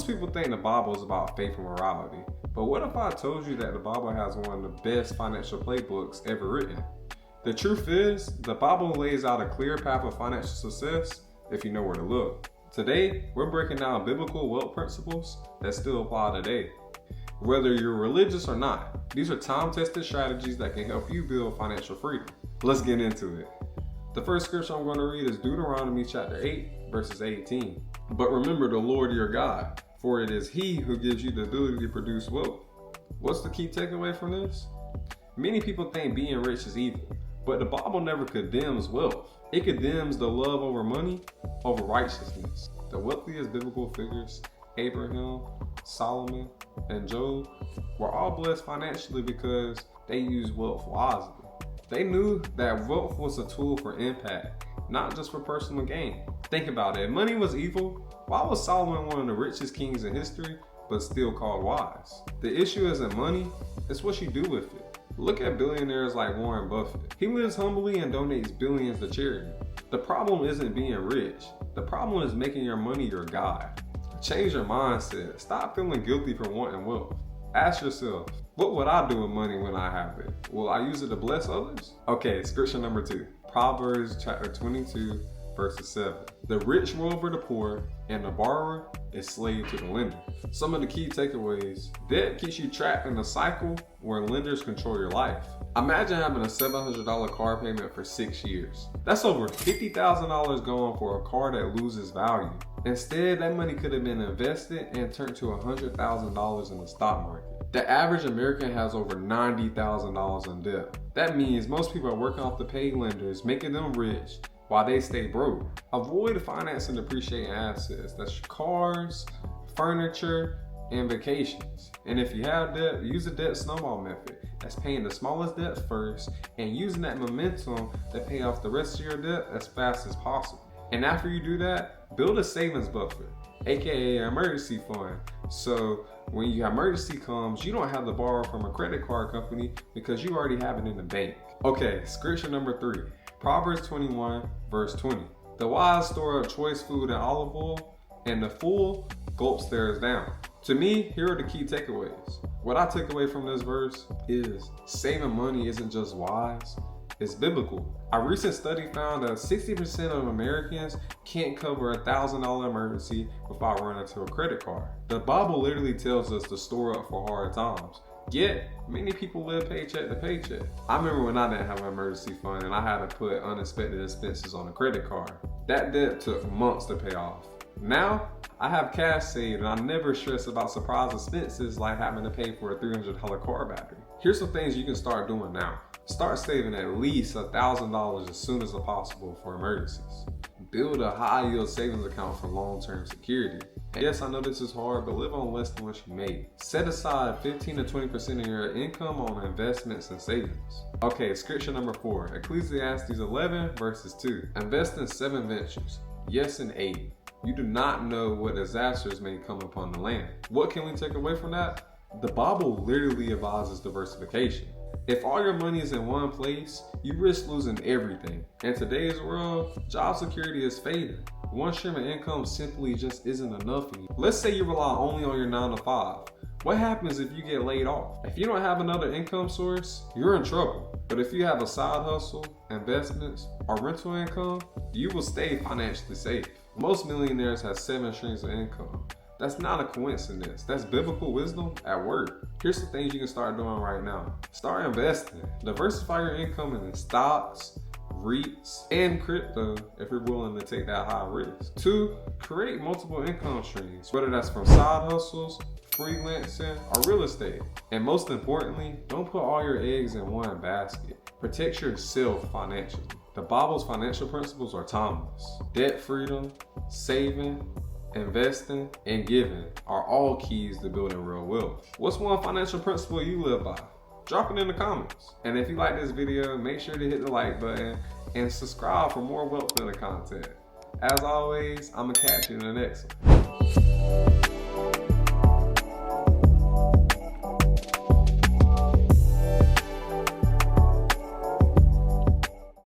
people think the Bible is about faith and morality, but what if I told you that the Bible has one of the best financial playbooks ever written? The truth is, the Bible lays out a clear path of financial success if you know where to look. Today, we're breaking down biblical wealth principles that still apply today. Whether you're religious or not, these are time-tested strategies that can help you build financial freedom. Let's get into it. The first scripture I'm going to read is Deuteronomy chapter 8, verses 18. But remember the Lord your God, for it is He who gives you the ability to produce wealth. What's the key takeaway from this? Many people think being rich is evil, but the Bible never condemns wealth. It condemns the love over money over righteousness. The wealthiest biblical figures, Abraham, Solomon, and Job, were all blessed financially because they used wealth wisely. They knew that wealth was a tool for impact, not just for personal gain. Think about it. If money was evil, why was Solomon one of the richest kings in history, but still called wise? The issue isn't money, it's what you do with it. Look at billionaires like Warren Buffett. He lives humbly and donates billions to charity. The problem isn't being rich. The problem is making your money your God. Change your mindset. Stop feeling guilty for wanting wealth. Ask yourself, what would I do with money when I have it? Will I use it to bless others? Okay, scripture number 2. Proverbs chapter 22, verses 7. The rich rule over the poor, and the borrower is slave to the lender. Some of the key takeaways: debt keeps you trapped in a cycle where lenders control your life. Imagine having a $700 car payment for 6 years. That's over $50,000 going for a car that loses value. Instead, that money could have been invested and turned to $100,000 in the stock market. The average American has over $90,000 in debt. That means most people are working off the paid lenders, making them rich while they stay broke. Avoid financing depreciating assets. That's cars, furniture, and vacations. And if you have debt, use the debt snowball method. That's paying the smallest debt first and using that momentum to pay off the rest of your debt as fast as possible. And after you do that, build a savings buffer, aka an emergency fund. So when your emergency comes, you don't have to borrow from a credit card company because you already have it in the bank. Okay, scripture number 3. Proverbs 21, verse 20. The wise store up choice food and olive oil, and the fool gulps theirs down. To me, here are the key takeaways. What I took away from this verse is saving money isn't just wise, it's biblical. A recent study found that 60% of Americans can't cover a $1,000 emergency without running to a credit card. The Bible literally tells us to store up for hard times. Yet, many people live paycheck to paycheck. I remember when I didn't have an emergency fund and I had to put unexpected expenses on a credit card. That debt took months to pay off. Now, I have cash saved and I never stress about surprise expenses like having to pay for a $300 car battery. Here's some things you can start doing now. Start saving at least $1,000 as soon as possible for emergencies. Build a high yield savings account for long-term security. And yes, I know this is hard, but live on less than what you make. Set aside 15 to 20% of your income on investments and savings. Okay, scripture number 4, Ecclesiastes 11, verses 2. Invest in 7 ventures, yes in 8. You do not know what disasters may come upon the land. What can we take away from that? The Bible literally advises diversification. If all your money is in one place, you risk losing everything. In today's world, job security is fading. One stream of income simply just isn't enough for you. Let's say you rely only on your 9 to 5. What happens if you get laid off? If you don't have another income source, you're in trouble. But if you have a side hustle, investments, or rental income, you will stay financially safe. Most millionaires have 7 streams of income. That's not a coincidence. That's biblical wisdom at work. Here's some things you can start doing right now. Start investing. Diversify your income in stocks, REITs, and crypto if you're willing to take that high risk. 2, create multiple income streams, whether that's from side hustles, freelancing, or real estate. And most importantly, don't put all your eggs in one basket. Protect yourself financially. The Bible's financial principles are timeless. Debt freedom, saving, investing, and giving are all keys to building real wealth. What's one financial principle you live by? Drop it in the comments. And if you like this video, make sure to hit the like button and subscribe for more wealth building content. As always, I'm gonna catch you in the next one.